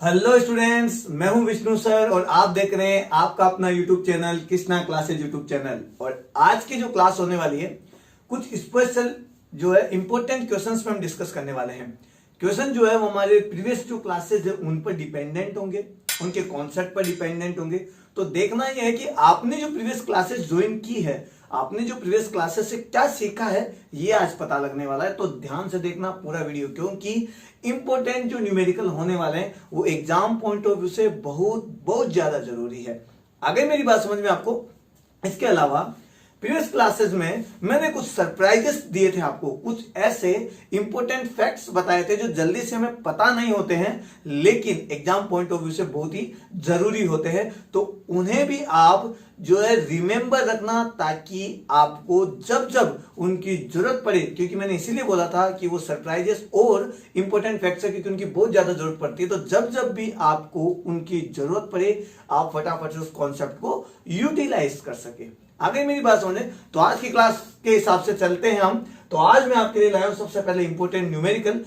Hello students, मैं हूं Vishnu sir और आप देख रहे हैं आपका अपना YouTube channel Krishna classes YouTube channel. और आज की जो क्लास होने वाली है कुछ स्पेशल जो है इंपॉर्टेंट क्वेश्चंस पे हम डिस्कस करने वाले हैं। क्वेश्चन जो है वो हमारे प्रीवियस जो क्लासेज है उन पर डिपेंडेंट होंगे, उनके कॉन्सेप्ट पर डिपेंडेंट होंगे। तो देखना यह है कि आपने जो प्रीवियस क्लासेस ज्वाइन की है, आपने जो प्रीवियस क्लासेस से क्या सीखा है, ये आज पता लगने वाला है। तो ध्यान से देखना पूरा वीडियो, क्योंकि इंपॉर्टेंट जो न्यूमेरिकल होने वाले हैं वो एग्जाम पॉइंट ऑफ व्यू से बहुत बहुत ज्यादा जरूरी है। आगे मेरी बात समझ में आपको? इसके अलावा प्रीवियस क्लासेस में मैंने कुछ सरप्राइजेस दिए थे आपको, कुछ ऐसे इंपॉर्टेंट फैक्ट्स बताए थे जो जल्दी से हमें पता नहीं होते हैं लेकिन एग्जाम पॉइंट ऑफ व्यू से बहुत ही जरूरी होते हैं। तो उन्हें भी आप जो है रिमेंबर रखना, ताकि आपको जब जब उनकी जरूरत पड़े, क्योंकि मैंने इसीलिए बोला था कि वो सरप्राइजेस और इंपॉर्टेंट फैक्ट्स है क्योंकि उनकी बहुत ज्यादा जरूरत पड़ती है। तो जब जब भी आपको उनकी जरूरत पड़े आप फटाफट से उस कॉन्सेप्ट को यूटिलाइज कर सके। आगे मेरी बात समझे तो आज की क्लास के हिसाब से चलते हैं हम। तो आज मैं आपके लिए लाया हूं सबसे पहले इंपॉर्टेंट न्यूमेरिकल।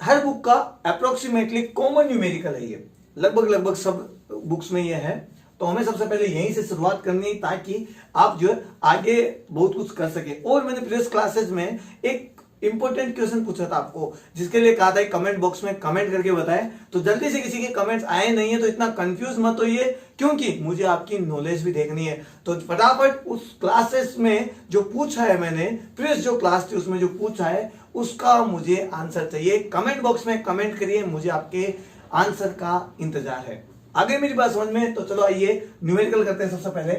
हर बुक का अप्रोक्सीमेटली कॉमन न्यूमेरिकल है, ये लगभग सब बुक्स में ये है। तो हमें सबसे पहले यहीं से शुरुआत करनी है ताकि आप जो है आगे बहुत कुछ कर सके। और मैंने प्रीवियस क्लासेस में एक इंपॉर्टेंट क्वेश्चन पूछा था आपको, जिसके लिए कहा था कमेंट बॉक्स में कमेंट करके बताएं। तो जल्दी से किसी के कमेंट्स आए नहीं है तो इतना कंफ्यूज मत होइए, क्योंकि मुझे आपकी नॉलेज भी देखनी है। तो फटाफट उस क्लासेस में जो पूछा है मैंने, प्रीवियस जो क्लास थी उसमें जो पूछा है उसका मुझे आंसर चाहिए। कमेंट बॉक्स में कमेंट करिए, मुझे आपके आंसर का इंतजार है। आगे मेरी बात समझ में? तो चलो आइए न्यूमेरिकल करते हैं। सबसे पहले,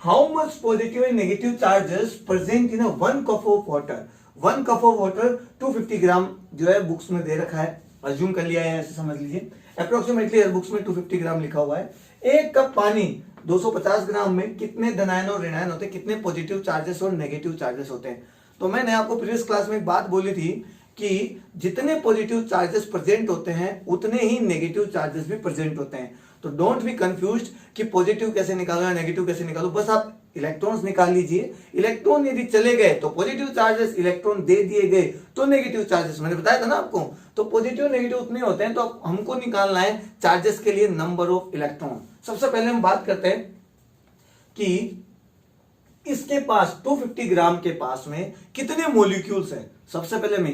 how much positive and negative charges present in one cup of water. 1 cup of water 250 ग्राम जो है बुक्स में दे रखा है, अज्यूम कर लिया है, ऐसे समझ लीजिए। अप्रोक्सीमेटली हर बुक्स में 250 ग्राम लिखा हुआ है। 1 कप पानी 250 ग्राम में कितने धनायन और ऋणायन होते हैं, कितने पॉजिटिव चार्जेस और नेगेटिव चार्जेस होते हैं। तो मैंने आपको प्रीवियस क्लास में एक बात बोली थी कि जितने पॉजिटिव चार्जेस प्रेजेंट होते हैं उतने ही नेगेटिव चार्जेस भी प्रेजेंट होते हैं। तो डोंट बी कंफ्यूज्ड कि पॉजिटिव कैसे निकालो या नेगेटिव कैसे निकालो, बस आप इलेक्ट्रॉन्स निकाल लीजिए। इलेक्ट्रॉन यदि चले गए तो पॉजिटिव चार्जेस, इलेक्ट्रॉन दे दिए गए तो नेगेटिव चार्जेस। मैंने बताया था ना आपको। तो पॉजिटिव नेगेटिव उतने होते हैं। तो हमको निकालना है चार्जेस के लिए नंबर ऑफ इलेक्ट्रॉन। सबसे पहले हम बात करते हैं कि इसके पास 250 ग्राम के पास में कितने मॉलिक्यूल्स हैं। सबसे पहले हम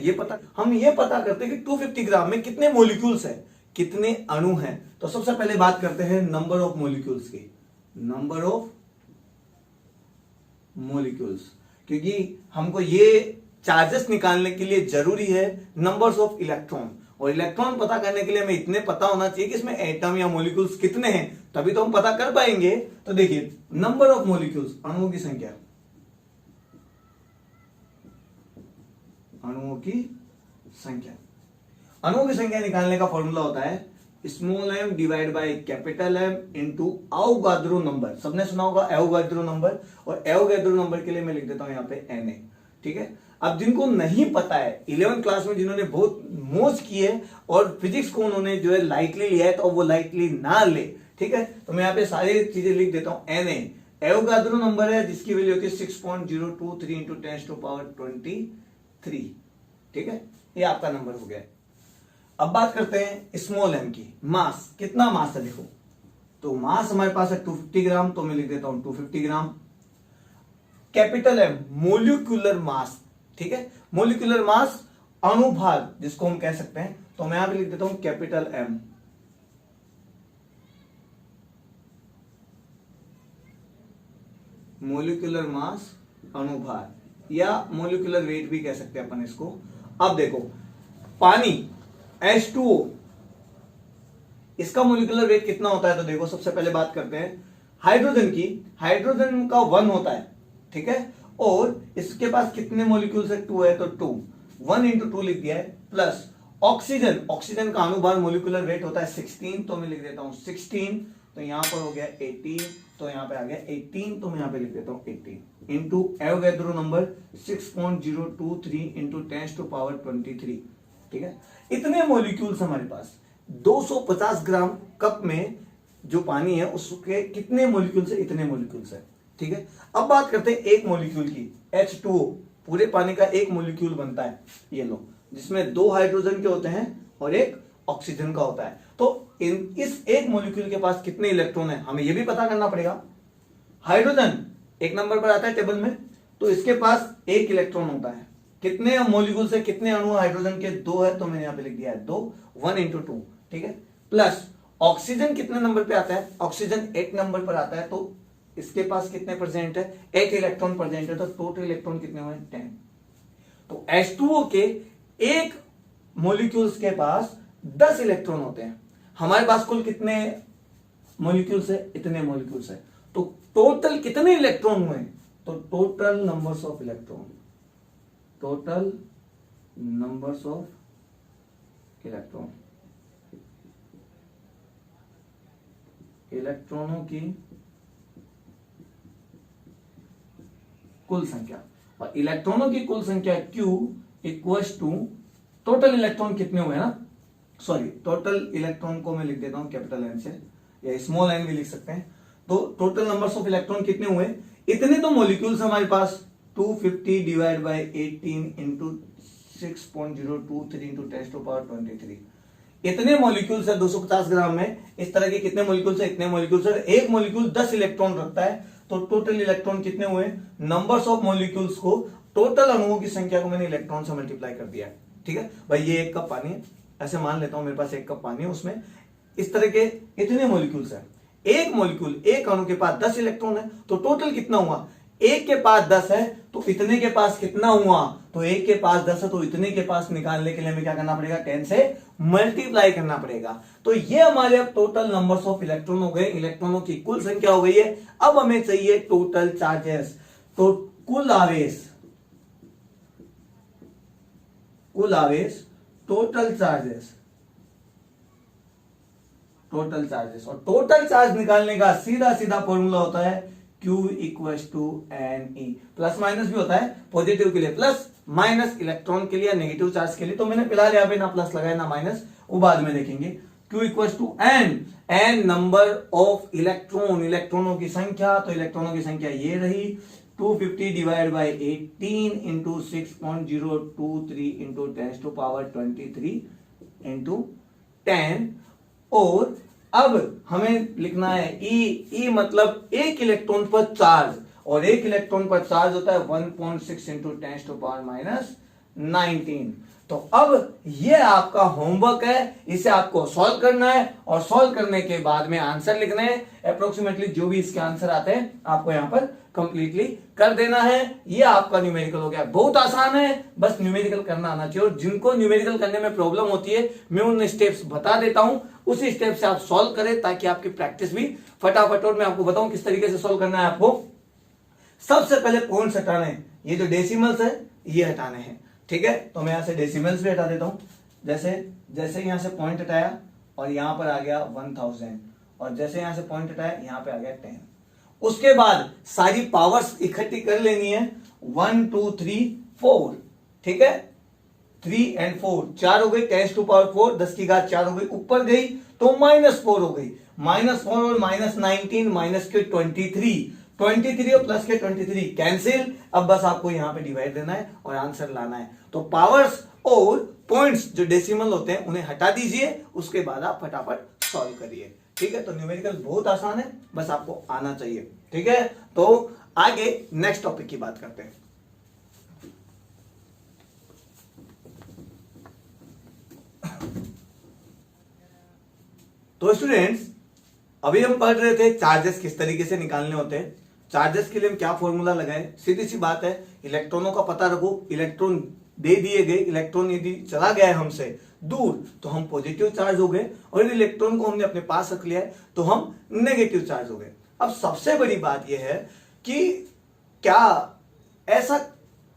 ये पता करते हैं कि 250 ग्राम में कितने मॉलिक्यूल्स हैं, कितने अणु हैं। तो सबसे पहले बात करते हैं नंबर ऑफ मॉलिक्यूल्स की। नंबर ऑफ मॉलिक्यूल्स, क्योंकि हमको ये चार्जेस निकालने के लिए जरूरी है नंबर्स ऑफ इलेक्ट्रॉन। और इलेक्ट्रॉन पता करने के लिए हमें इतने पता होना चाहिए कि इसमें एटम या मॉलिक्यूल्स कितने हैं, तभी तो हम पता कर पाएंगे। तो देखिए, नंबर ऑफ मॉलिक्यूल्स, अणुओं की संख्या, अणुओं की संख्या। अणुओं की संख्या निकालने का फॉर्मूला होता है small m divide by capital M into Avogadro number. सबने सुना होगा एवोगाड्रो नंबर, और एवोगाड्रो नंबर के लिए मैं लिख देता हूं यहां पे Na। ठीक है। अब जिनको नहीं पता है, 11th क्लास में जिन्होंने बहुत मौज की है और फिजिक्स को उन्होंने जो है लाइटली लिया है, तो वो लाइटली ना ले। ठीक है। तो मैं यहाँ पे सारी चीजें लिख देता हूं। Na एवोगाड्रो नंबर है जिसकी वैल्यू होती है 6.023 इंटू 10⁻23। ठीक है, ये आपका नंबर हो गया। अब बात करते हैं स्मॉल m की। मास, कितना मास है देखो। तो मास हमारे पास है 250 ग्राम, तो मैं लिख देता हूं 250 gram. Capital M molecular mass. ठीक है, मोलिकुलर मास अणुभार जिसको हम कह सकते हैं, तो मैं यहां पे लिख देता हूं कैपिटल M। मोलिकुलर मास अणुभार, या मोलिकुलर वेट भी कह सकते हैं अपन इसको। अब देखो, पानी H2O, इसका मोलिकुलर वेट कितना होता है? तो देखो, सबसे पहले बात करते हैं हाइड्रोजन की। हाइड्रोजन का 1 होता है। ठीक है, और इसके पास कितने मॉलिक्यूल्स है? 2 है, तो 2 1 इंटू 2 लिख दिया है। प्लस ऑक्सीजन, ऑक्सीजन का अणुभार मोलिकुलर वेट होता है 16, तो मैं लिख देता हूं 16। तो यहां पर हो गया 18, तो यहां पे आ गया 18, तो मैं यहां पे लिख देता हूं 18 इंटू एवोगाड्रो नंबर 6.023 इंटू 10⁻23। ठीक है, इतने मॉलिक्यूल्स हमारे पास। 250 ग्राम कप में जो पानी है उसके कितने मॉलिक्यूल्स है? इतने मॉलिक्यूल्स है। ठीक है, अब बात करते हैं एक मॉलिक्यूल की। H2O, पूरे पानी का एक मॉलिक्यूल बनता है, ये लो, जिसमें 2 हाइड्रोजन के होते हैं और एक ऑक्सीजन का होता है। तो इस एक मॉलिक्यूल के पास कितने इलेक्ट्रॉन है हमें यह भी पता करना पड़ेगा। हाइड्रोजन एक नंबर पर आता है टेबल में, तो इसके पास एक इलेक्ट्रॉन होता है। कितने मॉलिक्यूल से कितने अणु हाइड्रोजन के? 2 है, तो मैंने यहां पे लिख दिया है 2, 1 इंटू 2, ठीक है। प्लस ऑक्सीजन कितने नंबर पे आता है? ऑक्सीजन 8 नंबर पर आता है, तो इसके पास कितने परसेंट है? 8 इलेक्ट्रॉन प्रेजेंट है, तो टोटल इलेक्ट्रॉन कितने हुए? 10। तो H2O के एक मॉलिक्यूल्स के पास 10 इलेक्ट्रॉन होते हैं। हमारे पास कुल कितने मॉलिक्यूल्स है? इतने मॉलिक्यूल्स है, तो टोटल कितने इलेक्ट्रॉन हुए? तो total numbers of electron, total numbers of electron, इलेक्ट्रॉनों की कुल संख्या। और इलेक्ट्रॉनों की कुल संख्या Q equals to total electron कितने हुए ना, सॉरी टोटल इलेक्ट्रॉन को मैं लिख देता हूं कैपिटल एन से, या स्मॉल एन भी लिख सकते हैं। तो टोटल नंबर्स ऑफ इलेक्ट्रॉन कितने हुए? इतने तो मॉलिक्यूल्स हमारे पास 250 डिवाइड बाय 18 इंटू 6.023 इंटू 10⁻23, इतने मॉलिक्यूल्स है 250 ग्राम में। इस तरह के कितने मॉलिक्यूल्स है? इतने मॉलिक्यूल्स है। एक मॉलिक्यूल 10 इलेक्ट्रॉन रखता है, तो टोटल इलेक्ट्रॉन कितने हुए? नंबर्स ऑफ मॉलिक्यूल्स को टोटल अणुओं की संख्या को मैंने इलेक्ट्रॉन से मल्टीप्लाई कर दिया है, ठीक है भाई। ये 1 कप पानी है, ऐसे मान लेता हूं मेरे पास 1 कप पानी है, उसमें इस तरह के इतने मॉलिक्यूल्स है। एक मॉलिक्यूल एक अणु के पास 10 इलेक्ट्रॉन है, तो टोटल कितना हुआ? एक के पास 10 है, तो इतने के पास कितना हुआ? तो एक के पास 10 है, तो इतने के पास निकालने के लिए हमें क्या करना पड़ेगा? 10 से मल्टीप्लाई करना पड़ेगा। तो ये हमारे अब टोटल नंबर्स ऑफ इलेक्ट्रॉन हो गए, इलेक्ट्रॉनों की कुल संख्या हो गई है। अब हमें चाहिए टोटल चार्जेस, तो कुल आवेश, कुल आवेश, टोटल चार्जेस, टोटल चार्जेस। और टोटल चार्ज निकालने का सीधा सीधा फॉर्मूला होता है Q equals to NE। Plus minus भी होता है, पॉजिटिव के लिए प्लस, माइनस इलेक्ट्रॉन के लिए, नेगेटिव चार्ज के लिए। तो मैंने फिलहाल यहाँ पे ना प्लस लगाया ना माइनस, वो बाद में देखेंगे। Q equals to N number of electron, इलेक्ट्रॉनों की संख्या। तो इलेक्ट्रॉनों की संख्या ये रही 250 divide by 18 into 6.023 into 10⁻23 into 10। और अब हमें लिखना है ई मतलब एक इलेक्ट्रॉन पर चार्ज, और एक इलेक्ट्रॉन पर चार्ज होता है 1.6 इंटू 10⁻19। तो अब ये आपका होमवर्क है, इसे आपको सॉल्व करना है, और सॉल्व करने के बाद में आंसर लिखने हैं। अप्रोक्सीमेटली जो भी इसके आंसर आते हैं आपको यहां पर कंप्लीटली कर देना है। ये आपका न्यूमेरिकल हो गया। बहुत आसान है, बस न्यूमेरिकल करना आना चाहिए। और जिनको न्यूमेरिकल करने में प्रॉब्लम होती है, मैं उन स्टेप्स बता देता हूं, उसी स्टेप से आप सॉल्व करें, ताकि आपकी प्रैक्टिस भी फटाफट। और मैं आपको बताऊं किस तरीके से सॉल्व करना है आपको। सबसे पहले पॉइंट्स हटाने हैं, ये जो डेसिमल्स है ये हटाने हैं, ठीक है। तो मैं यहां से डेसिमल्स भी हटा देता हूं। जैसे जैसे यहां से पॉइंट हटाया और यहां पर आ गया 1000, और जैसे यहां से पॉइंट हटाया यहां पे आ गया 10। उसके बाद सारी पावर्स इकट्ठी कर लेनी है, 1 2 3 4, ठीक है। 3 और 4 4 हो गई, 10⁴, 10 की घात 4 हो गई, ऊपर गई तो -4 हो गई। -4 और -19 माइनस के 23 और प्लस के 23 कैंसिल। अब बस आपको यहां पे डिवाइड देना है और आंसर लाना है। तो पावर्स और पॉइंट्स जो डेसिमल होते हैं उन्हें हटा दीजिए, उसके बाद आप फटाफट सॉल्व करिए, ठीक है। तो न्यूमेरिकल बहुत आसान है, बस आपको आना चाहिए, ठीक है। तो आगे नेक्स्ट टॉपिक की बात करते हैं। तो स्टूडेंट्स, अभी हम पढ़ रहे थे चार्जेस किस तरीके से निकालने होते हैं। चार्जेस के लिए हम क्या फॉर्मूला लगाए? सीधी सी बात है, इलेक्ट्रॉनों का पता रखो। इलेक्ट्रॉन दे दिए गए, इलेक्ट्रॉन यदि चला गया है हमसे दूर तो हम पॉजिटिव चार्ज हो गए, और यदि इलेक्ट्रॉन को हमने अपने पास रख लिया है तो हम नेगेटिव चार्ज हो गए। अब सबसे बड़ी बात यह है कि क्या ऐसा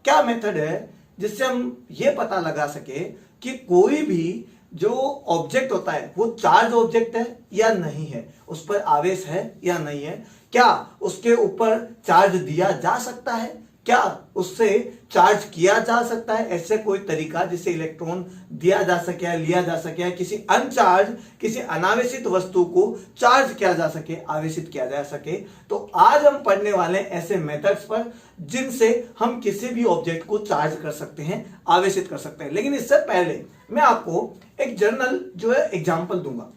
क्या मेथड है जिससे हम यह पता लगा सके कि कोई भी जो ऑब्जेक्ट होता है वो चार्ज ऑब्जेक्ट है या नहीं है, उस पर आवेश है या नहीं है, क्या उसके ऊपर चार्ज दिया जा सकता है, क्या उससे चार्ज किया जा सकता है, ऐसे कोई तरीका जिससे इलेक्ट्रॉन दिया जा सके, लिया जा सके, किसी अनचार्ज, किसी अनावेशित वस्तु को चार्ज किया जा सके, आवेशित किया जा सके। तो आज हम पढ़ने वाले ऐसे मेथड्स पर जिनसे हम किसी भी ऑब्जेक्ट को चार्ज कर सकते हैं, आवेशित कर सकते हैं। लेकिन इससे पहले मैं आपको एक जनरल जो है एग्जांपल दूंगा।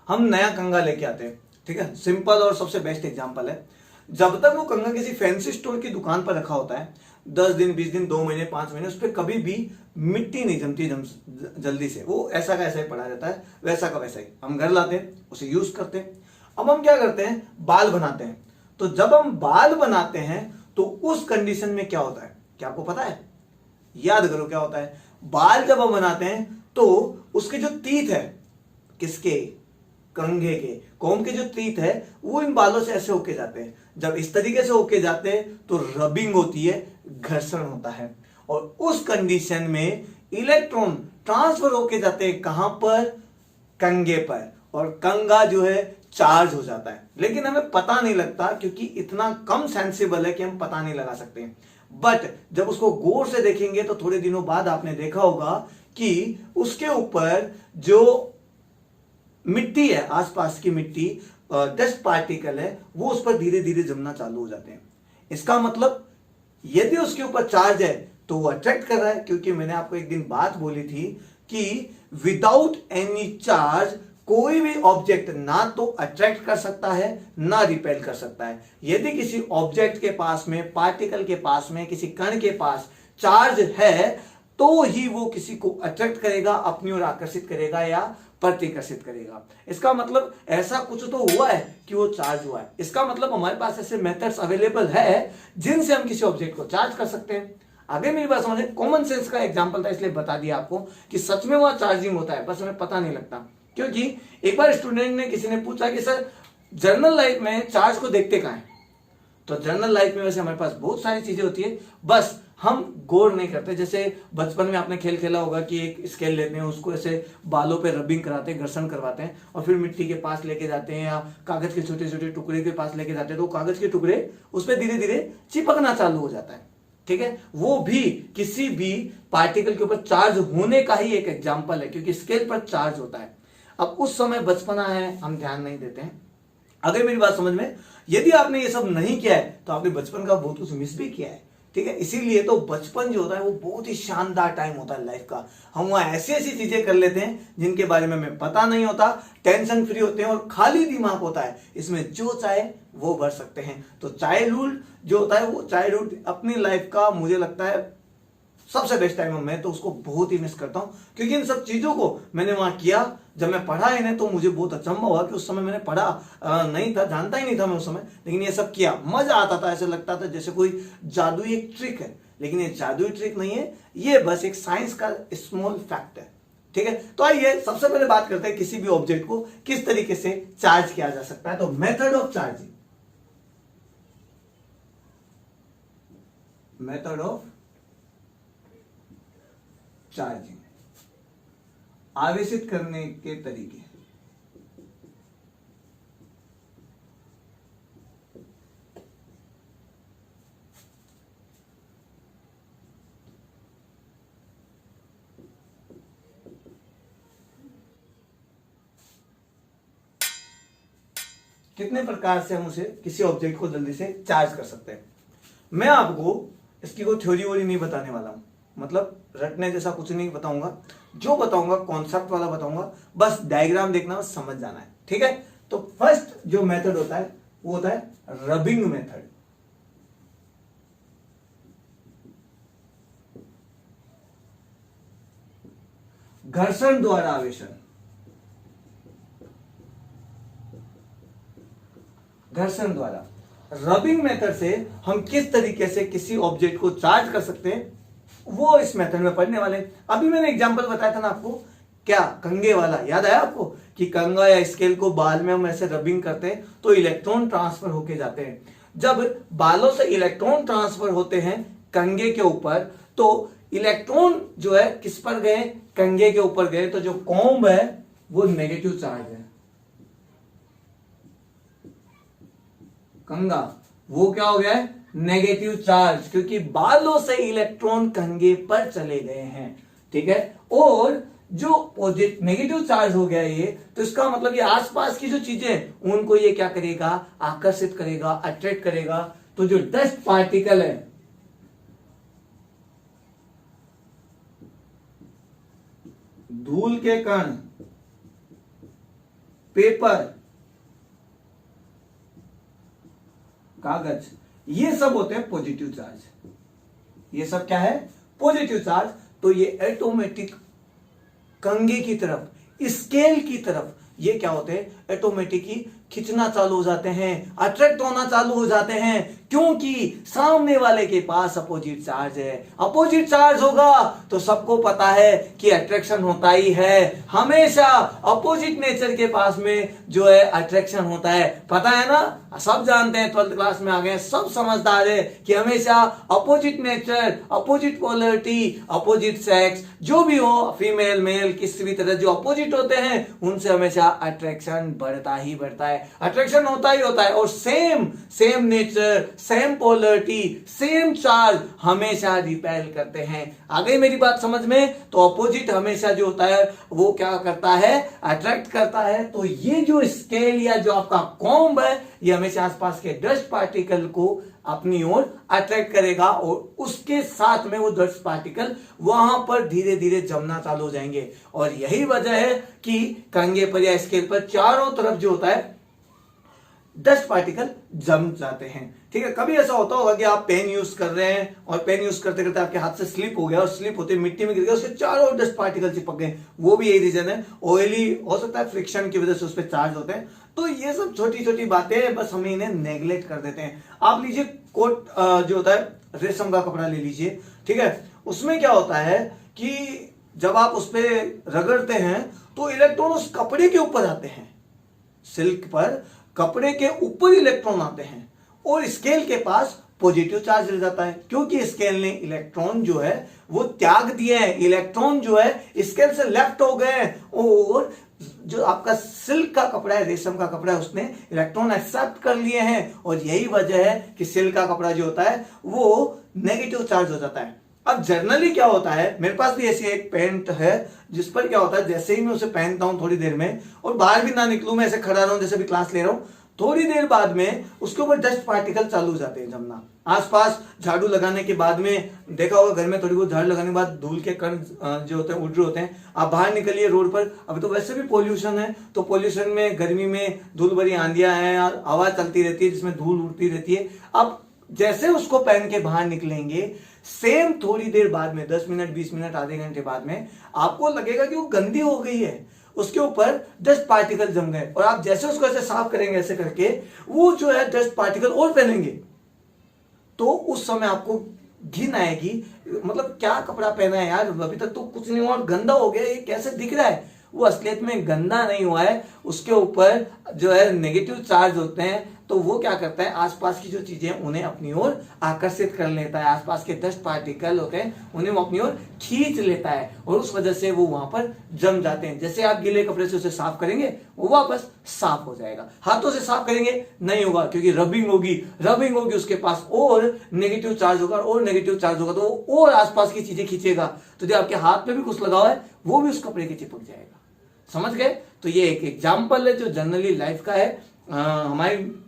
हम नया कंघा लेके आते हैं, ठीक है, सिंपल और सबसे बेस्ट एग्जांपल है, जब तक वो कंघा किसी फैंसी स्टोर की दुकान पर रखा होता है 10 दिन 20 दिन 2 महीने 5 महीने, उस पर कभी भी मिट्टी नहीं जमती जल्दी से, वो ऐसा का ऐसा ही पड़ा रहता है, वैसा का वैसा ही। हम घर लाते हैं, उसे यूज करते हैं। अब हम क्या करते हैं, बाल बनाते हैं। तो जब हम बाल बनाते हैं तो उस कंडीशन में क्या होता है, क्या आपको पता है? याद करो क्या होता है। बाल जब हम बनाते हैं तो उसके जो तीत है, किसके, कंघे के, कॉम्ब के जो तीत है वो इन बालों से ऐसे होके जाते हैं। जब इस तरीके से होके जाते हैं तो रबिंग होती है, घर्षण होता है, और उस कंडीशन में इलेक्ट्रॉन ट्रांसफर होके जाते हैं कहां पर, कंघे पर, और कंघा जो है चार्ज हो जाता है। लेकिन हमें पता नहीं लगता क्योंकि इतना कम सेंसिबल है कि हम पता नहीं लगा सकते। बट जब उसको गौर से देखेंगे तो थोड़े दिनों बाद आपने देखा होगा कि उसके ऊपर जो मिट्टी है, आसपास की मिट्टी, डस्ट पार्टिकल है, वो उस पर धीरे धीरे जमना चालू हो जाते हैं। इसका मतलब यदि उसके ऊपर चार्ज है तो वो अट्रैक्ट कर रहा है, क्योंकि मैंने आपको एक दिन बात बोली थी कि विदाउट एनी चार्ज कोई भी ऑब्जेक्ट ना तो अट्रैक्ट कर सकता है ना रिपेल कर सकता है। यदि किसी ऑब्जेक्ट के पास में, पार्टिकल के पास में, किसी कण के पास चार्ज है तो ही वो किसी को अट्रैक्ट करेगा, अपनी ओर आकर्षित करेगा या प्रतिकर्षित करेगा। इसका मतलब ऐसा कुछ तो हुआ है कि वो चार्ज हुआ है। इसका मतलब हमारे पास ऐसे मेथड्स अवेलेबल है जिनसे हम किसी ऑब्जेक्ट को चार्ज कर सकते हैं। आगे मेरी बात समझे, कॉमन सेंस का एग्जांपल था इसलिए बता दिया आपको कि सच में वह चार्जिंग होता है, बस हमें पता नहीं लगता। क्योंकि एक बार स्टूडेंट ने, किसी ने पूछा कि सर जर्नल लाइफ में चार्ज को देखते कहां है? तो जर्नल लाइफ में वैसे हमारे पास बहुत सारी चीजें होती है, बस हम गौर नहीं करते। जैसे बचपन में आपने खेल खेला होगा कि एक स्केल लेते हैं, उसको ऐसे बालों पे रबिंग कराते हैं, घर्षण करवाते हैं, और फिर मिट्टी के पास लेके जाते हैं या कागज के छोटे छोटे टुकड़े के पास लेके जाते हैं, तो कागज के टुकड़े उस पर धीरे धीरे चिपकना चालू हो जाता है, ठीक है। वो भी किसी भी पार्टिकल के ऊपर चार्ज होने का ही एक एग्जाम्पल है, क्योंकि स्केल पर चार्ज होता है। अब उस समय बचपना है, हम ध्यान नहीं देते हैं। अगर मेरी बात समझ में, यदि आपने ये सब नहीं किया है तो आपने बचपन का बहुत कुछ मिस भी किया है, ठीक है। इसीलिए तो बचपन जो होता है वो बहुत ही शानदार टाइम होता है लाइफ का। हम वहां ऐसी ऐसी चीजें कर लेते हैं जिनके बारे में हमें पता नहीं होता, टेंशन फ्री होते हैं और खाली दिमाग होता है, इसमें जो चाहे वो भर सकते हैं। तो चाइल्डहुड जो होता है, वो चाइल्डहुड अपनी लाइफ का मुझे लगता है सबसे बेस्ट टाइम है। मैं तो उसको बहुत ही मिस करता हूं, क्योंकि इन सब चीजों को मैंने वहां किया। जब मैं पढ़ा इन्हें तो मुझे बहुत अचंभा हुआ कि उस समय मैंने पढ़ा नहीं था, जानता ही नहीं था मैं उस समय, लेकिन ये सब किया, मजा आता था। ऐसे लगता था जैसे कोई जादुई एक ट्रिक है, लेकिन ये जादुई ट्रिक नहीं है, ये बस एक साइंस का स्मॉल फैक्ट है, ठीक है। तो आइए सबसे पहले बात करते हैं किसी भी ऑब्जेक्ट को किस तरीके से चार्ज किया जा सकता है। तो method of charging, method of charging, आवेशित करने के तरीके। कितने प्रकार से हम उसे, किसी ऑब्जेक्ट को जल्दी से चार्ज कर सकते हैं। मैं आपको इसकी कोई थ्योरी वोरी नहीं बताने वाला हूं, मतलब रटने जैसा कुछ नहीं बताऊंगा, जो बताऊंगा कॉन्सेप्ट वाला बताऊंगा, बस डायग्राम देखना, बस समझ जाना है, ठीक है। तो फर्स्ट जो मेथड होता है वो होता है रबिंग मेथड। घर्षण द्वारा आवेशन, घर्षण द्वारा। रबिंग मेथड से हम किस तरीके से किसी ऑब्जेक्ट को चार्ज कर सकते हैं वो इस मेथड में पढ़ने वाले। अभी मैंने एग्जांपल बताया था ना आपको, क्या, कंघे वाला, याद आया आपको कि कंघा या स्केल को बाल में हम ऐसे रबिंग करते हैं तो इलेक्ट्रॉन ट्रांसफर होके जाते हैं। जब बालों से इलेक्ट्रॉन ट्रांसफर होते हैं कंघे के ऊपर, तो इलेक्ट्रॉन जो है किस पर गए, कंघे के ऊपर गए, तो जो कॉम्ब है वो नेगेटिव चार्ज है, कंघा वो क्या हो गया है, नेगेटिव चार्ज, क्योंकि बालों से इलेक्ट्रॉन कंघे पर चले गए हैं, ठीक है। और जो पॉजिटिव नेगेटिव चार्ज हो गया ये, तो इसका मतलब ये आसपास की जो चीजें उनको ये क्या करेगा, आकर्षित करेगा, अट्रैक्ट करेगा। तो जो डस्ट पार्टिकल है, धूल के कण पेपर, कागज, ये सब होते हैं पॉजिटिव चार्ज। ये सब क्या है? Positive charge. तो ये ऑटोमेटिक कंघे की तरफ, स्केल की तरफ ये क्या होते हैं? ऑटोमेटिक ही खिंचना चालू हो जाते हैं, अट्रैक्ट होना चालू हो जाते हैं, क्योंकि सामने वाले के पास अपोजिट चार्ज है। अपोजिट चार्ज होगा तो सबको पता है कि अट्रैक्शन होता ही है। हमेशा अपोजिट नेचर के पास में जो है अट्रैक्शन होता है, पता है ना, सब जानते हैं, 12th क्लास में आ गए, सब समझदार है कि हमेशा opposite nature, opposite polarity, opposite sex, जो भी हो, फीमेल मेल किसी भी तरह जो अपोजिट होते हैं उनसे हमेशा अट्रैक्शन बढ़ता ही बढ़ता है, अट्रैक्शन होता ही होता है। और same nature, same polarity, same charge हमेशा रिपेल करते हैं। आ गई मेरी बात समझ में? तो अपोजिट हमेशा जो होता है वो क्या करता है? अट्रैक्ट करता है। तो ये जो स्केल या जो आपका कॉम्ब है ये हमेशा आसपास के डस्ट पार्टिकल को अपनी ओर अट्रैक्ट करेगा और उसके साथ में वो डस्ट पार्टिकल वहां पर धीरे धीरे जमना चालू हो जाएंगे। और यही वजह है कि कंघे पर या स्केल पर चारों तरफ जो होता है डस्ट पार्टिकल जम जाते हैं। ठीक है, कभी ऐसा होता होगा कि आप पेन यूज कर रहे हैं और पेन यूज करते करते आपके हाथ से स्लिप हो गया और स्लिप होते मिट्टी में गिर गया, उसके चारों डस्ट पार्टिकल चिपक गए। वो भी यही रीजन है, ऑयली हो सकता है, फ्रिक्शन की वजह से उस पर चार्ज होते हैं। तो ये सब छोटी छोटी बातें बस हम इन्हें नेग्लेक्ट कर देते हैं। आप लीजिए कोट जो होता है रेशम का कपड़ा ले लीजिए, ठीक है, उसमें क्या होता है कि जब आप उस पर रगड़ते हैं तो इलेक्ट्रॉन उस कपड़े के ऊपर आते हैं। सिल्क पर कपड़े के ऊपर इलेक्ट्रॉन आते हैं और स्केल के पास पॉजिटिव चार्ज रह जाता है, क्योंकि स्केल ने इलेक्ट्रॉन जो है वो त्याग दिए हैं। इलेक्ट्रॉन जो है स्केल से लेफ्ट हो गए और जो आपका सिल्क का कपड़ा है, रेशम का कपड़ा है, उसने इलेक्ट्रॉन एक्सेप्ट कर लिए हैं। और यही वजह है कि सिल्क का कपड़ा जो होता है वो नेगेटिव चार्ज हो जाता है। अब जर्नली क्या होता है, मेरे पास भी ऐसी एक पैंट है जिस पर क्या होता है, जैसे ही मैं उसे पहनता हूं थोड़ी देर में और बाहर भी ना निकलूं, मैं ऐसे खड़ा रहूं जैसे भी क्लास ले रहा हूं, थोड़ी देर बाद में उसके ऊपर डस्ट पार्टिकल चालू हो जाते हैं जमना। आसपास झाड़ू लगाने के बाद में देखा होगा, घर में थोड़ी बहुत झाड़ू लगाने के बाद धूल के कण जो होते हैं उड़ रहे होते हैं। आप बाहर निकलिए रोड पर, अभी तो वैसे भी पोल्यूशन है, तो पोल्यूशन में गर्मी में धूल भरी आंधियां हैं और हवा चलती रहती है जिसमें धूल उड़ती रहती है। अब जैसे उसको पहन के बाहर निकलेंगे, सेम थोड़ी देर बाद में 10 मिनट 20 मिनट आधे घंटे बाद में आपको लगेगा कि वो गंदी हो गई है, उसके ऊपर डस्ट पार्टिकल जम गए। और आप जैसे उसको ऐसे साफ करेंगे ऐसे करके, वो जो है डस्ट पार्टिकल और पहनेंगे, तो उस समय आपको घिन आएगी, मतलब क्या कपड़ा पहना है यार, अभी तक तो कुछ नहीं हुआ और गंदा हो गया, ये कैसे दिख रहा है। वो असलियत में गंदा नहीं हुआ है, उसके ऊपर जो है नेगेटिव चार्ज होते हैं। तो वो क्या करता है, आसपास की जो चीजें उन्हें अपनी ओर आकर्षित कर लेता है, आसपास के डस्ट पार्टिकल होते हैं उन्हें वो अपनी ओर खींच लेता है और उस वजह से वो वहां पर जम जाते हैं। जैसे आप गीले कपड़े से उसे साफ करेंगे वो वापस साफ हो जाएगा, हाथों से साफ करेंगे नहीं होगा, क्योंकि रबिंग होगी उसके पास और नेगेटिव चार्ज होगा और नेगेटिव चार्ज होगा तो वो और आसपास की चीजें खींचेगा। तो जो आपके हाथ पे भी कुछ लगा हुआ है वो भी उस कपड़े के चिपक जाएगा। समझ गए? तो ये एक एग्जाम्पल है जो जनरली लाइफ का है, हमारी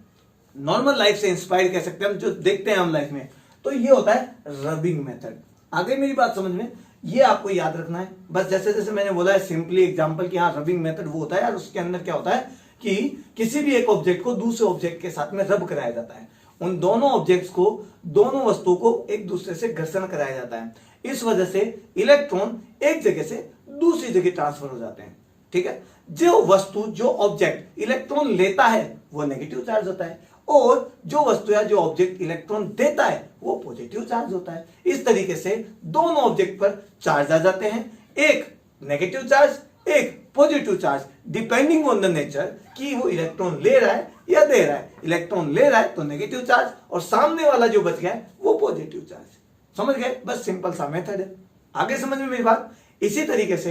नॉर्मल लाइफ से इंस्पायर कह सकते हैं हम, जो देखते हैं हम लाइफ में। तो ये होता है रबिंग मेथड। आगे मेरी बात समझ में, ये आपको याद रखना है बस। जैसे जैसे मैंने बोला है सिंपली एग्जांपल कि हाँ रबिंग मेथड वो होता है और उसके अंदर क्या होता है कि किसी भी एक ऑब्जेक्ट को दूसरे ऑब्जेक्ट के साथ में रब कराया जाता है। उन दोनों ऑब्जेक्ट्स को, दोनों वस्तुओं को एक दूसरे से घर्षण कराया जाता है। इस वजह से इलेक्ट्रॉन एक जगह से दूसरी जगह ट्रांसफर हो जाते हैं। ठीक है, जो वस्तु, जो ऑब्जेक्ट इलेक्ट्रॉन लेता है वो नेगेटिव चार्ज होता है और जो वस्तु या जो ऑब्जेक्ट इलेक्ट्रॉन देता है वो पॉजिटिव चार्ज होता है। इस तरीके से दोनों ऑब्जेक्ट पर चार्ज आ जाते हैं, एक नेगेटिव चार्ज, एक positive charge, depending on the nature कि वो इलेक्ट्रॉन ले रहा है या दे रहा है। इलेक्ट्रॉन ले रहा है तो नेगेटिव चार्ज और सामने वाला जो बच गया है वो पॉजिटिव चार्ज। समझ गए? बस सिंपल सा मेथड है। आगे समझ में मेरी बात? इसी तरीके से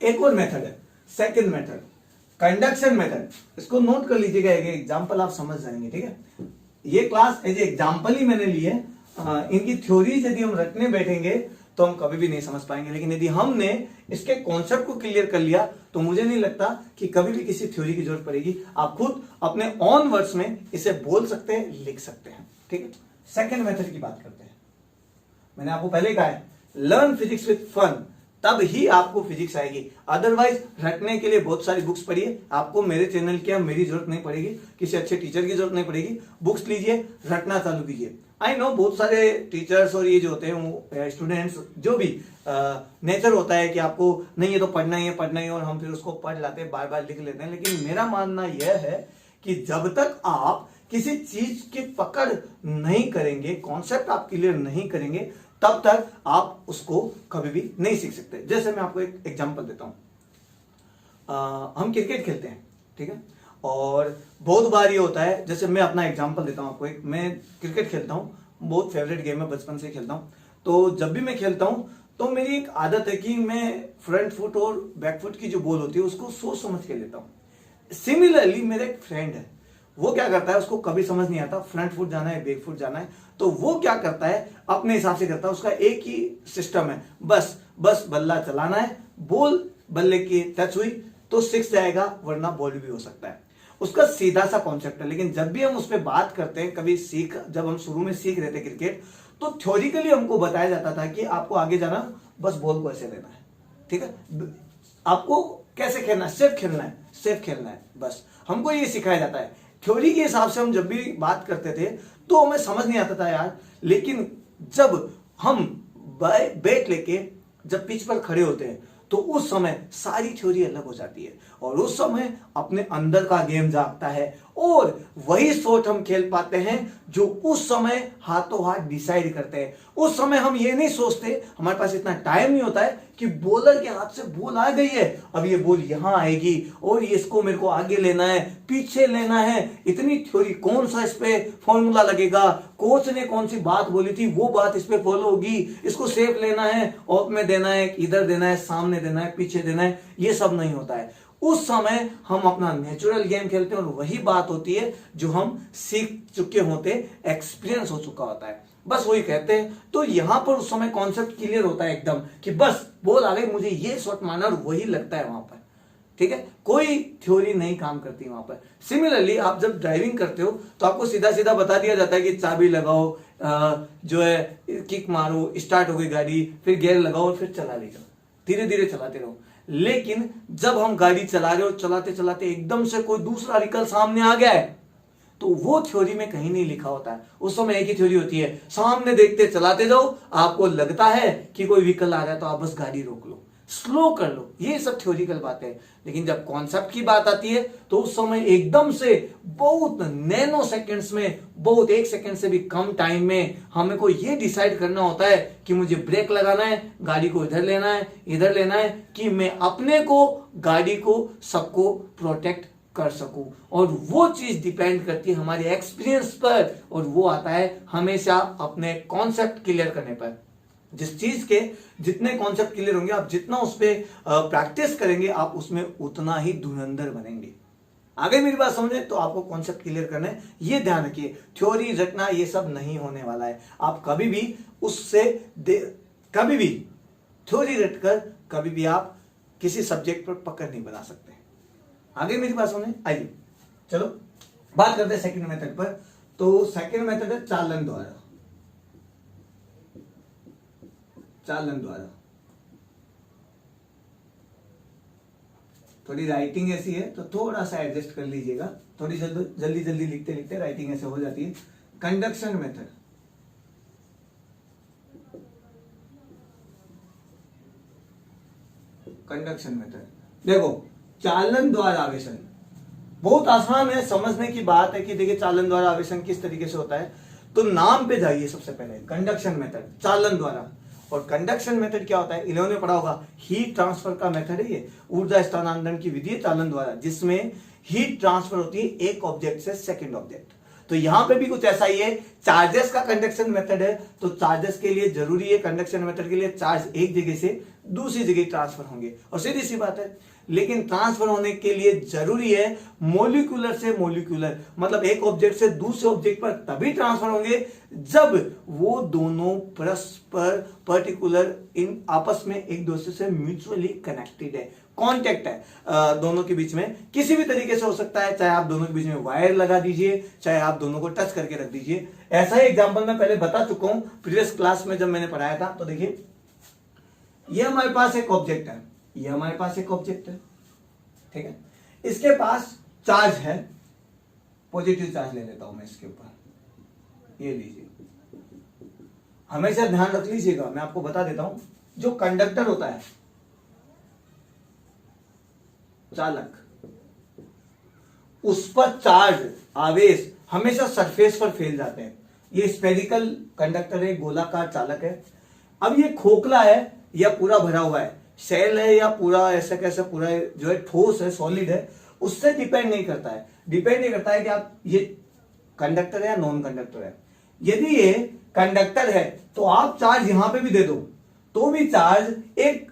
एक और मेथड है, सेकंड मेथड, कंडक्शन मेथड। इसको नोट कर लीजिएगा, एक एग्जांपल आप समझ जाएंगे। ठीक है, ये क्लास एज एग्जांपल ही मैंने ली है। इनकी थ्योरी यदि हम रटने बैठेंगे तो हम कभी भी नहीं समझ पाएंगे, लेकिन यदि हमने इसके कॉन्सेप्ट को क्लियर कर लिया तो मुझे नहीं लगता कि कभी भी किसी थ्योरी की जरूरत पड़ेगी। आप खुद अपने ऑन वर्ड्स में इसे बोल सकते हैं, लिख सकते हैं। ठीक है, सेकेंड मेथड की बात करते हैं। मैंने आपको पहले कहा है लर्न फिजिक्स विद फन, तब ही आपको फिजिक्स आएगी। अदरवाइज रटने के लिए बहुत सारी बुक्स पढ़िए, आपको मेरे चैनल की मेरी जरूरत नहीं पड़ेगी, किसी अच्छे टीचर की जरूरत नहीं पड़ेगी। बुक्स लीजिए, रटना चालू कीजिए। आई नो बहुत सारे टीचर्स और ये जो होते हैं वो स्टूडेंट्स जो भी नेचर होता है कि आपको नहीं ये तो पढ़ना ही है और हम फिर उसको पढ़ लाते हैं, बार बार लिख लेते हैं। लेकिन मेरा मानना यह है कि जब तक आप किसी चीज की पकड़ नहीं करेंगे, कॉन्सेप्ट आप क्लियर नहीं करेंगे, तब तक आप उसको कभी भी नहीं सीख सकते। जैसे मैं आपको एक एग्जांपल देता हूं, हम क्रिकेट खेलते हैं, ठीक है, और बहुत बार ये होता है, जैसे मैं अपना एग्जांपल देता हूं आपको, एक मैं क्रिकेट खेलता हूं, बहुत फेवरेट गेम है, बचपन से खेलता हूं। तो जब भी मैं खेलता हूं तो मेरी एक आदत है कि मैं फ्रंट फुट और बैक फुट की जो बॉल होती है उसको सोच समझ के लेता हूं। सिमिलरली मेरा एक फ्रेंड है, वो क्या करता है, उसको कभी समझ नहीं आता फ्रंट फुट जाना है बैक फुट जाना है, तो वो क्या करता है अपने हिसाब से करता है। उसका एक ही सिस्टम है, बस बल्ला चलाना है, बॉल बल्ले की टच हुई तो 6 जाएगा, वरना बॉल भी हो सकता है। उसका सीधा सा कॉन्सेप्ट है। लेकिन जब भी हम उस पर बात करते हैं, कभी जब हम शुरू में सीख रहे थे क्रिकेट, तो थ्योरिकली हमको बताया जाता था कि आपको आगे जाना, बस बॉल को ऐसे लेना है, ठीक है, आपको कैसे खेलना है, सेफ खेलना है, बस हमको ये सिखाया जाता है। थ्योरी के हिसाब से हम जब भी बात करते थे तो हमें समझ नहीं आता था यार। लेकिन जब हम बैट लेके जब पिच पर खड़े होते हैं तो उस समय सारी थ्योरी अलग हो जाती है, और उस समय अपने अंदर का गेम जागता है, और वही शॉट हम खेल पाते हैं जो उस समय हाथों हाथ डिसाइड करते हैं। उस समय हम ये नहीं सोचते, हमारे पास इतना टाइम नहीं होता है कि बॉलर के हाथ से बॉल आ गई है, अब ये बॉल यहां आएगी और इसको मेरे को आगे लेना है, पीछे लेना है, इतनी थ्योरी, कौन सा इस पे फॉर्मूला लगेगा, कोच ने कौन सी बात बोली थी वो बात इस पे फॉलो होगी, इसको सेफ लेना है, ऑफ में देना है, इधर देना है, सामने देना है, पीछे देना है, ये सब नहीं होता है। उस समय हम अपना नेचुरल गेम खेलते हैं, और वही बात होती है जो हम सीख चुके होते, एक्सपीरियंस हो चुका होता है, बस वही कहते हैं। तो यहां पर उस समय कॉन्सेप्ट क्लियर होता है एकदम कि बस बॉल आ गई, मुझे ये शॉट मारना, और वही लगता है वहां पर, ठीक है, कोई थ्योरी नहीं काम करती वहां पर। सिमिलरली आप जब ड्राइविंग करते हो तो आपको सीधा सीधा बता दिया जाता है कि चाबी लगाओ, जो है किक मारो, स्टार्ट हो गई गाड़ी, फिर गियर लगाओ और फिर चला ले जाओ, धीरे धीरे चलाते रहो। लेकिन जब हम गाड़ी चला रहे हो, चलाते चलाते एकदम से कोई दूसरा व्हीकल सामने आ गया है, तो वो थ्योरी में कहीं नहीं लिखा होता है। उस समय एक ही थ्योरी होती है, सामने देखते चलाते जाओ, आपको लगता है कि कोई व्हीकल आ रहा है तो आप बस गाड़ी रोक लो, स्लो कर लो, ये सब थ्योरिकल बातें हैं। लेकिन जब कॉन्सेप्ट की बात आती है तो उस समय एकदम से बहुत नैनो सेकंड्स में, बहुत 1 सेकंड से भी कम टाइम में हमें को ये डिसाइड करना होता है कि मुझे ब्रेक लगाना है, गाड़ी को इधर लेना है, इधर लेना है, कि मैं अपने को, गाड़ी को, सबको प्रोटेक्ट कर सकूं। और वो चीज डिपेंड करती है हमारे एक्सपीरियंस पर, और वो आता है हमेशा अपने कॉन्सेप्ट क्लियर करने पर। जिस चीज के जितने कॉन्सेप्ट क्लियर होंगे, आप जितना उस पर प्रैक्टिस करेंगे, आप उसमें उतना ही धुरंधर बनेंगे। आगे मेरी बात समझे तो आपको कॉन्सेप्ट क्लियर करना है, ये ध्यान रखिए, थ्योरी रटना ये सब नहीं होने वाला है। आप कभी भी कभी भी थ्योरी रटकर कभी भी आप किसी सब्जेक्ट पर पकड़ नहीं बना सकते। आगे मेरी बात समझे, आइए चलो बात करते हैं सेकंड मेथड पर। तो सेकंड मेथड है चालन द्वारा। थोड़ी राइटिंग ऐसी है तो थोड़ा सा एडजस्ट कर लीजिएगा, थोड़ी जल्दी जल्दी लिखते लिखते राइटिंग ऐसे हो जाती है। कंडक्शन मेथड, देखो, चालन द्वारा आवेशन बहुत आसान है, समझने की बात है कि देखिए चालन द्वारा आवेशन किस तरीके से होता है। तो नाम पे जाइए सबसे पहले, कंडक्शन मेथड, चालन द्वारा। और कंडक्शन मेथड क्या होता है, 11 में पढ़ा होगा, हीट ट्रांसफर का मेथड है ये, ऊर्जा स्थानांतरण की विधि है चालन द्वारा, जिसमें हीट ट्रांसफर होती है एक ऑब्जेक्ट से सेकंड ऑब्जेक्ट। तो यहां पे भी कुछ ऐसा ही है, चार्जेस का कंडक्शन मेथड है, तो चार्जेस के लिए जरूरी है, कंडक्शन मेथड के लिए चार्ज एक जगह से दूसरी जगह ट्रांसफर होंगे, और सीधी सी बात है। लेकिन ट्रांसफर होने के लिए जरूरी है मॉलिक्यूलर से मॉलिक्यूलर, मतलब एक ऑब्जेक्ट से दूसरे ऑब्जेक्ट पर तभी ट्रांसफर होंगे जब वो दोनों परस्पर पर्टिकुलर इन आपस में एक दूसरे से म्यूचुअली कनेक्टेड है, कांटेक्ट है दोनों के बीच में, किसी भी तरीके से हो सकता है, चाहे आप दोनों के बीच में वायर लगा दीजिए, चाहे आप दोनों को टच करके रख दीजिए। ऐसा ही एग्जांपल मैं पहले बता चुका हूं प्रीवियस क्लास में जब मैंने पढ़ाया था। तो देखिए ये हमारे पास एक ऑब्जेक्ट है, ये हमारे पास एक ऑब्जेक्ट है, ठीक है। इसके पास चार्ज है, पॉजिटिव चार्ज ले लेता हूं मैं इसके ऊपर, ये लीजिए। हमेशा ध्यान रख लीजिएगा, मैं आपको बता देता हूं, जो कंडक्टर होता है, चालक, उस पर चार्ज, आवेश हमेशा सरफेस पर फैल जाते हैं। ये स्फेरिकल कंडक्टर है, गोलाकार चालक है। अब ये खोखला है या पूरा भरा हुआ है, सेल है या पूरा ऐसा कैसा पूरा जो है ठोस है, सॉलिड है, उससे डिपेंड नहीं करता है। डिपेंड नहीं करता है कि आप ये कंडक्टर है या नॉन कंडक्टर है। यदि ये कंडक्टर है तो आप चार्ज यहां पे भी दे दो तो भी चार्ज एक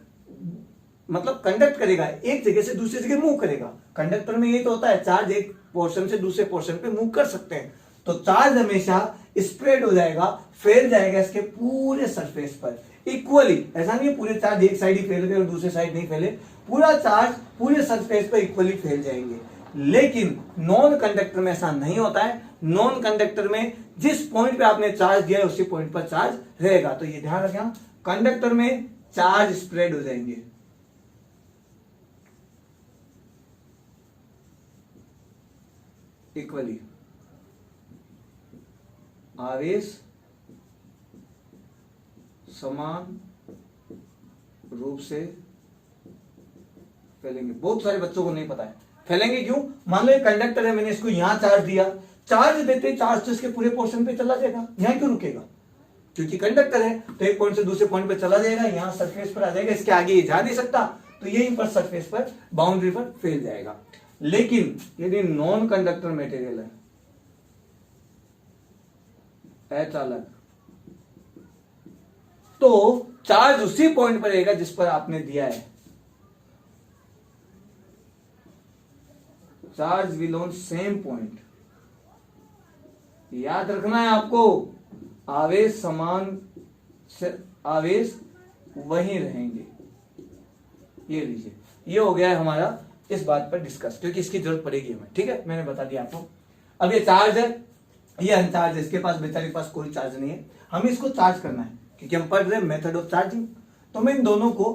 मतलब कंडक्ट करेगा, एक जगह से दूसरी जगह मूव करेगा। कंडक्टर में ये तो होता है, चार्ज एक पोर्शन से दूसरे पोर्शन पे मूव कर सकते हैं। तो चार्ज हमेशा स्प्रेड हो जाएगा, फैल जाएगा इसके पूरे सरफेस पर इक्वली। ऐसा नहीं है पूरे चार्ज एक साइड ही फैल गए और दूसरे साइड नहीं फैले, पूरा चार्ज पूरे सरफेस पर इक्वली फैल जाएंगे। लेकिन नॉन कंडक्टर में ऐसा नहीं होता है। नॉन कंडक्टर में जिस पॉइंट पे आपने चार्ज दिया है उसी पॉइंट पर चार्ज रहेगा। तो ये ध्यान रखें, कंडक्टर में चार्ज स्प्रेड हो जाएंगे, इक्वली, आवेश समान रूप से फैलेंगे। बहुत सारे बच्चों को नहीं पता है फैलेंगे क्यों। मान लो कंडक्टर है, मैंने इसको यहां चार्ज दिया, चार्ज देते चार्ज तो इसके पूरे पोर्शन पे चला जाएगा, यहां क्यों रुकेगा, क्योंकि कंडक्टर है तो एक पॉइंट से दूसरे पॉइंट पे चला जाएगा, यहां सरफेस पर आ जाएगा, इसके आगे ये जा नहीं सकता, तो यहीं पर सरफेस पर बाउंड्री पर फैल जाएगा। लेकिन यदि नॉन कंडक्टर मटेरियल है, अचालक, तो चार्ज उसी पॉइंट पर रहेगा जिस पर आपने दिया है। Charge will on same point, याद रखना है आपको, आवेश समान से आवेश वहीं रहेंगे। ये लीजिए, ये हो गया है हमारा इस बात पर डिस्कस, क्योंकि इसकी जरूरत पड़ेगी हमें, ठीक है, मैंने बता दिया आपको। अब ये चार्ज है, ये अनचार्ज है, इसके पास बेचारे के पास कोई चार्ज नहीं है, हमें इसको चार्ज करना है क्योंकि हम पढ़ रहे हैं मेथड ऑफ चार्जिंग। तो मैं इन दोनों को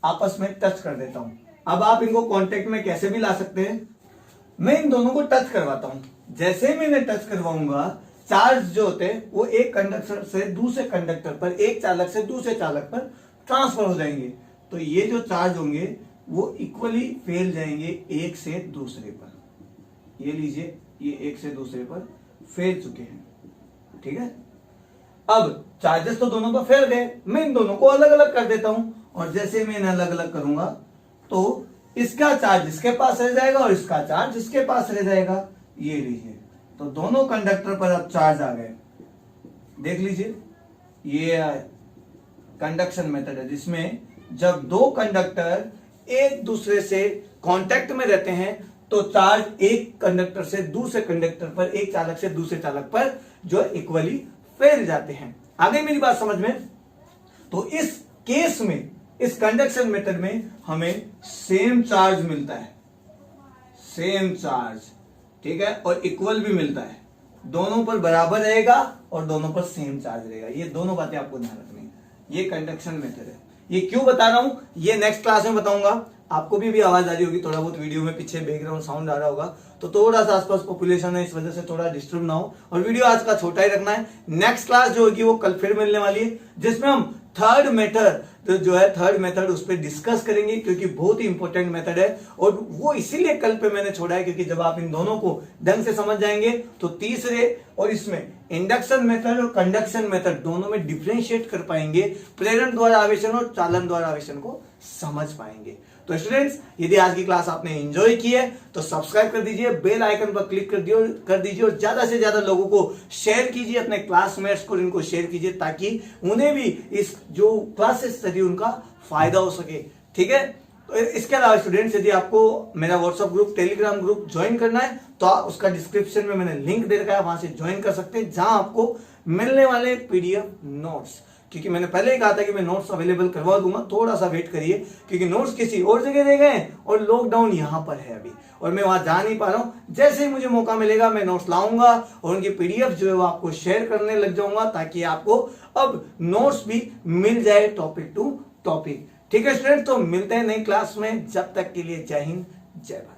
आपस में टच कर देता हूं। अब आप इनको कांटेक्ट में कैसे भी ला सकते हैं, मैं इन दोनों को टच करवाता हूं। जैसे ही मैं टच करवाऊंगा, चार्ज जो होते हैं वो एक कंडक्टर से दूसरे कंडक्टर पर, एक चालक से दूसरे चालक पर ट्रांसफर हो जाएंगे। तो ये जो चार्ज होंगे वो इक्वली फैल जाएंगे एक से दूसरे पर। ये लीजिए, ये एक से दूसरे पर फैल चुके हैं, ठीक है। अब चार्जेस तो दोनों पर फैल गए, मैं इन दोनों को अलग अलग कर देता हूं, और जैसे मैं इन्हें अलग अलग करूंगा तो इसका चार्ज इसके पास रह जाएगा और इसका चार्ज इसके पास रह जाएगा। ये लीजिए, तो दोनों कंडक्टर पर अब चार्ज आ गए। देख लीजिए, ये कंडक्शन मेथड है जिसमें जब दो कंडक्टर एक दूसरे से कांटेक्ट में रहते हैं तो चार्ज एक कंडक्टर से दूसरे कंडक्टर पर, एक चालक से दूसरे चालक पर जो इक्वली फैल जाते हैं। आ गई मेरी बात समझ में। तो इस केस में, इस कंडक्शन मेथड में हमें सेम चार्ज मिलता है, सेम चार्ज, ठीक है, और इक्वल भी मिलता है, दोनों पर बराबर रहेगा और दोनों पर सेम चार्ज रहेगा। ये दोनों बातें आपको ध्यान रखनी है। ये कंडक्शन मेथड है। ये क्यों बता रहा हूं, ये नेक्स्ट क्लास में बताऊंगा। आपको भी आवाज आ रही होगी, थोड़ा बहुत वीडियो में पीछे बैकग्राउंड साउंड आ रहा होगा, तो थोड़ा सा आसपास पॉपुलेशन है, इस वजह से थोड़ा डिस्टर्ब ना हो। और वीडियो आज का छोटा ही रखना है। नेक्स्ट क्लास जो होगी वो कल फिर मिलने वाली है, जिसमें हम थर्ड मेथड जो है, थर्ड मेथड उस पर डिस्कस करेंगे, क्योंकि बहुत ही इंपॉर्टेंट मेथड है। और वो इसीलिए कल पे मैंने छोड़ा है, क्योंकि जब आप इन दोनों को ढंग से समझ जाएंगे तो तीसरे और इसमें इंडक्शन मेथड और कंडक्शन मेथड दोनों में डिफरेंशिएट कर पाएंगे, प्रेरण द्वारा आवेशन और चालन द्वारा आवेशन को समझ पाएंगे। तो स्टूडेंट्स, यदि आज की क्लास आपने एंजॉय की है तो सब्सक्राइब कर दीजिए, बेल आइकन पर क्लिक कर दीजिए और ज्यादा से ज्यादा लोगों को शेयर कीजिए, अपने क्लासमेट्स को इनको शेयर कीजिए, ताकि उन्हें भी इस जो क्लासेस चली उनका फायदा हो सके, ठीक है। तो इसके अलावा स्टूडेंट्स, यदि आपको मेरा WhatsApp group, Telegram group join करना है तो उसका डिस्क्रिप्शन में मैंने लिंक दे रखा है, वहां से ज्वाइन कर सकते हैं, जहां आपको मिलने वाले पीडीएफ नोट्स, क्योंकि मैंने पहले ही कहा था कि मैं नोट्स अवेलेबल करवा दूंगा, थोड़ा सा वेट करिए, क्योंकि नोट्स किसी और जगह दे गए और लॉकडाउन यहां पर है अभी, और मैं वहां जा नहीं पा रहा हूं। जैसे ही मुझे मौका मिलेगा मैं नोट्स लाऊंगा और उनकी पीडीएफ जो है वो आपको शेयर करने लग जाऊंगा, ताकि आपको अब नोट्स भी मिल जाए टॉपिक टू टॉपिक, ठीक है स्टूडेंट, तो मिलते हैं नई क्लास में, जब तक के लिए जय हिंद जय भारत।